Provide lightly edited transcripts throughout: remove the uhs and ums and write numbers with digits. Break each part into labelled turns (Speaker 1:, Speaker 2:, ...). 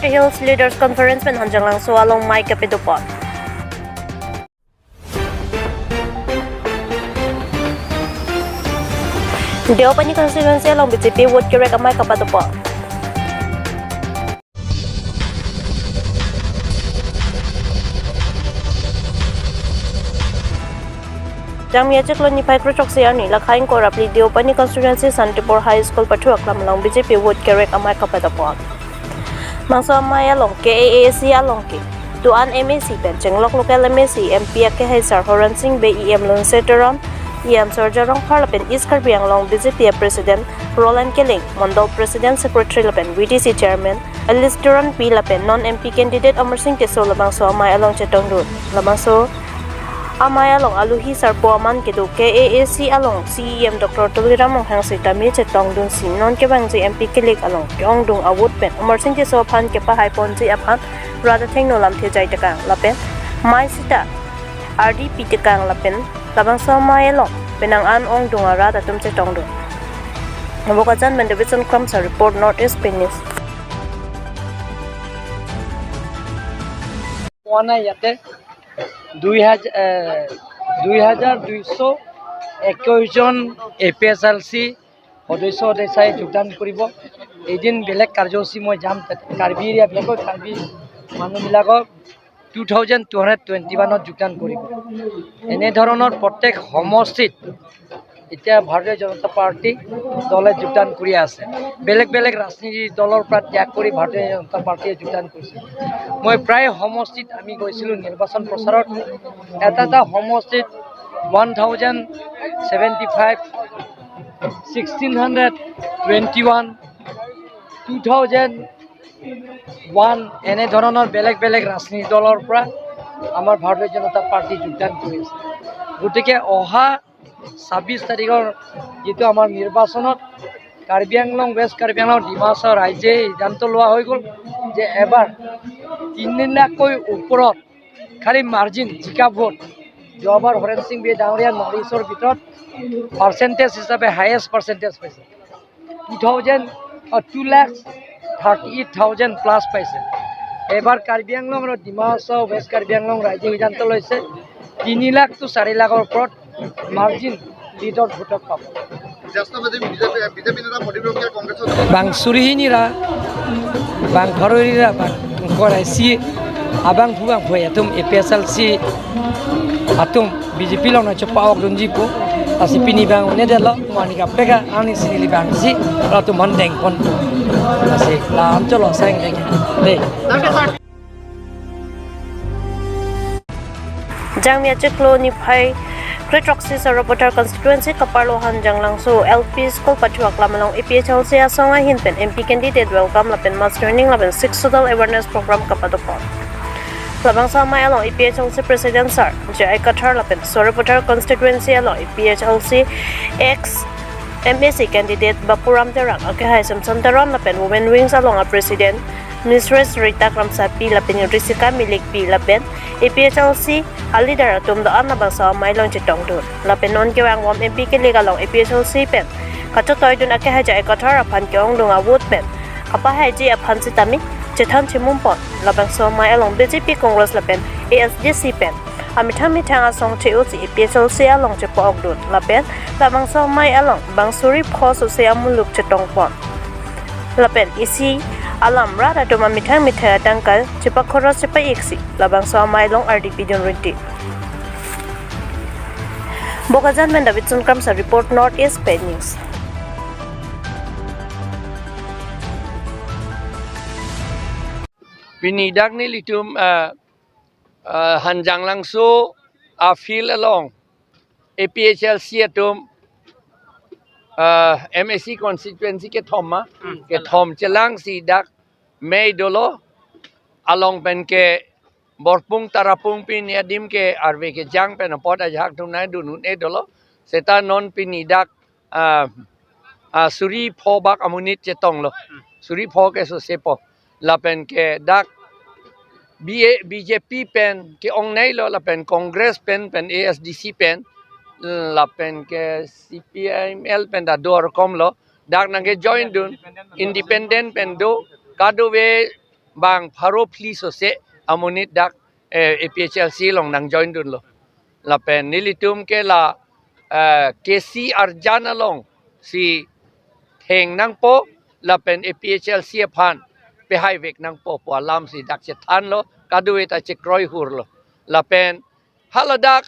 Speaker 1: Party Hills Leaders Conference pen hanjang langso along Mai Kapidupot. Dio Pini constituency along BJP would correct Mai Kapidupot. Jamia Chikloni Picrochok Siani, Lakain Korapli, Dio Pini constituency Santipur High School Patuak along BJP would correct Mai Kapidupot. Mangso Maya long KAAC along ki Tuan MAC pen Chenglok local MAC MP ke Haisar Horan Singh BEM Lon Seteron EM Sorjarong Parliament East Karbiang long BJP President Roland Killing Mondol President Secretary Lapen VDC Chairman Alistair P Lapen non MP candidate Amar Singh Keso Lamangso Maya long Chetong Road Lamangso Amaya long Aluhi Sarpo Aman Kedu KAAC along CEM Dr. Tuliram Hang Sitami Chetong Dun Sin non Kebang MP Kilik along Kyong Dung Awut Pen Amar Singh Keso Pan Kepa Haipon Ji Apan Rada Techno Lam Thejai Takang Lapen Mai Sita RDP Takang Lapen Labangso Maya long Penang An Ong Dung Rada Tum Chetong Dun Bokajan Mendavidson Crumbs report Northeast Penis
Speaker 2: Wana Yate 2221 জন APSLC সদস্য দেশাই যোগদান কৰিব এদিন বেলেগ কাৰ্যসূচী মই যাম কাৰ্বি এৰিয়া বিলাকত কাৰ্বি মানুহবিলাকক 2221 যোগদান কৰিব এনে ধৰণৰ প্ৰত্যেক সমষ্টিত এতিয়া ভাৰতীয় জনতা পাৰ্টি দলে যোগদান কৰি আছে বেলেগ বেলেগ ৰাজনীতি দলৰ পৰা ত্যাগ কৰি ভাৰতীয় জনতা পাৰ্টিয়ে যোগদান কৰিছে মই প্ৰায় সমষ্টিত আমি গৈছিলো নিৰ্বাচন প্ৰচাৰত এটা সমষ্টিত 1075 1621 2001 এনে ধৰণৰ বেলেগ বেলেগ ৰাজনীতি দলৰ পৰা আমাৰ ভাৰতীয় জনতা পাৰ্টি যোগদান কৰি আছে গতিকে অহা 26 তাৰিখৰ যেটো আমাৰ নিৰ্বাচনত কাৰ্বি আংলং ৱেষ্ট কাৰ্বি আংলং ডিমাছৰ ৰাজ্যে সিদ্ধান্ত লোৱা হৈ গ'ল যে এবাৰ 3 লাখকৈ ওপৰত খালি মাৰ্জিন জিকা ভোট যোৱাবাৰ হৰেন সিং বি ডাঙৰীয়া নৰিছৰ ভিতৰত পাৰ্চেন্টেজ হিচাপে হাইয়েষ্ট পাৰ্চেন্টেজ পাইছে 2,38,000 প্লাছ পাইছে এবাৰ কাৰ্বি আংলং আৰু ডিমাছৰ ৱেষ্ট কাৰ্বি আংলং ৰাজ্যে সিদ্ধান্ত লৈছে 3 লাখ to 4 লাখৰ ওপৰত মাৰ্জিন লিডৰ ভোটক পাব বাংসুৰিহিনিৰা বাংঘৰৰিৰা কৰাইছি abang buang boy atum APSLC atum BJP long na chapawak dunjipo asi pini bang ne delo mani kapeka ani sinili bang si ratu mandeng pon asi la ancholo sang de
Speaker 1: Jamia Chiklo ni Pai Great Roxy Reporter Constituency Kaparlo Hanjang Langso LP School Patuak Lamalong APHLC Asonga Hinpen MP candidate welcome Lapen Mass Training Lapen 6 Social Awareness Program Kapadopon Labangsa Maya along APHLC President Sir Jai Katar Lapen Reporter Constituency along APHLC ex MAC candidate Bapuram Terang Akehai Samson Teron Lapen Women Wings along a President Mistress Rita Kramsapi Lapen Risika Milik P Lapen APHLC Alidar Atum the Anabangsa Mailong Chitong Dun Lapen non Gewang Wam MP Kilig along APHLC Pen Katotoy Dun Akehai Jai Katar Apan Kyong Dung Awut Pen Kapahai Ji Apan Sitami Chetan Chimumpon Labangso Mai along BJP Congress Lapen ASDC Pen Amitang Asong Cheusi APHLC along Chepok Dun Lapen Labangso Mai along Bangsuri Pos Amuluk Chetong Pon Lapen Isi Alam Rada Duma Mitang Tangkal Chepakoros Chepaiksi Labangso Mai long RDP Dun Rinti Bokajan Mendavidson Kramsa report Northeast Ped News
Speaker 3: Pini Dak ni litum hanjang langso afil along APHLC atum MAC constituency ke thoma ke thom chelang si dak mei dolo along pen ke borpung tarapung pin yadim ke arve ke jang pen pot ajak tum nai dunun e dolo seta non pini dak suri pho bak amunit chetong lo suri pho ke so sepo lapen ke dak BJP pen ke ong nei lo lapen Congress pen ASDC pen lapen ke CPIML pen da dor kom lo dak nang ke join dun independent pen do kadu we bang pharo please ose amunit dak APHLC long nang join dun lo la pen nilitum ke la KC arjana long si theng nang po la pen APHLC phan pe hai vek nang po po alam si dak che than lo kaduwe ta che kroi hur lo la pen haladak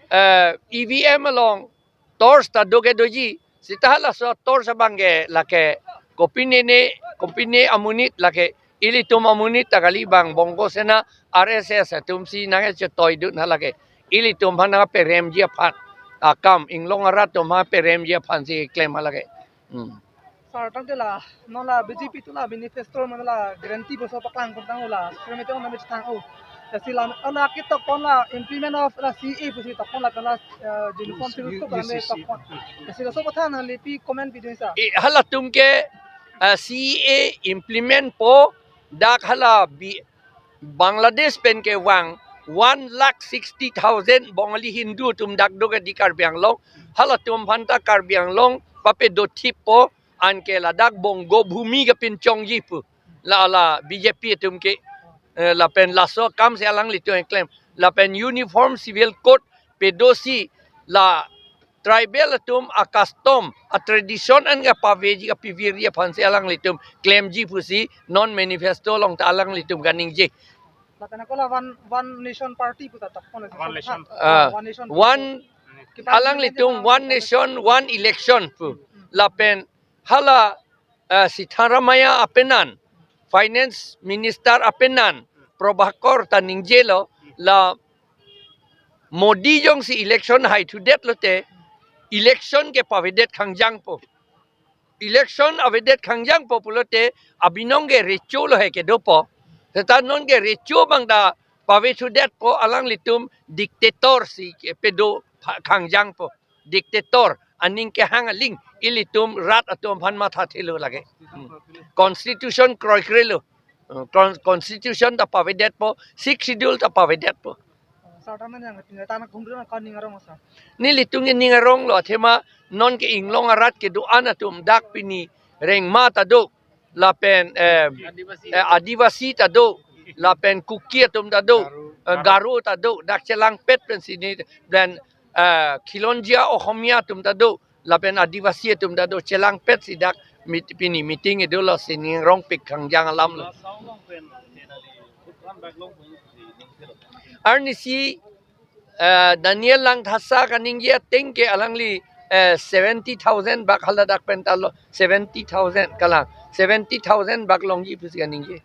Speaker 3: EVM along tors ta doge doji sitahala so tor sa bangge lake kopine amunit lake ilitum amunit tagali bang bongo sena RSS tumsi nange che toy dun halake ilitum hana perem dia phat akam inglong arat tum ha perem dia phan si claim halake
Speaker 4: Sar tang tela nola BJP tu la manifesto manala guarantee boso paklang tang la kremete on namit tang o sila ona kita pona implement of la CA pusi ta pona kala uniform tu ko kame ta pon sila so pathan lipi comment video sa
Speaker 3: hala tumke CA implement po dak hala Bangladesh pen ke wang 1,60,000 Bongali Hindu tum dak doga di Karbiang Long hala tum phanta Karbiang Long pape do thip po an ke la dak bongo bhumi ka pin chong ji pu la BJP tum ke la pen la so kam se alang li to claim la pen uniform civil code pedosi la tribal tum a custom a tradition an ga paveji ka piviria phan se alang li tum claim ji pusi non manifesto long ta alang li tum ganing ji
Speaker 4: Lakana kola one nation party puta ta pona one nation
Speaker 3: one alang li tum one nation one election pu la pen hala Sitharamaya apenan finance minister apenan Probakor taningjelo la Modi jong si election hai to det lote election ke pavedet khangjang po election avedet khangjang po pulote abinong ge recho lo he ke dopo tata non ge recho bangda pave to det po alang litum dictator si ke pedo khangjang po dictator aning ke hangaling ilitum rat atom phan matha thilo lage constitution kroi krelo constitution ta pavedet po 6 schedule ta pavedet po
Speaker 4: sar tang yang pinga ta na khumru na kan ningarong sa
Speaker 3: nilitung ningarong lo thema non ke inglong arat ke du anatum dak pini reng ma ta do la pen adivasi ta do la pen kukia tum ta do garu ta do dak chelang pet pen sini dan khilonjia ohomia tum ta do la pen adivasi tum ta do chelang pet si dak pini meeting e do lo sini rong pik khangjang alam lo Arnisi Daniel lang thasa kaningya tengke alangli 70,000 bak haladak pentalo 70,000 kalang 70,000 bak longji pus kaningye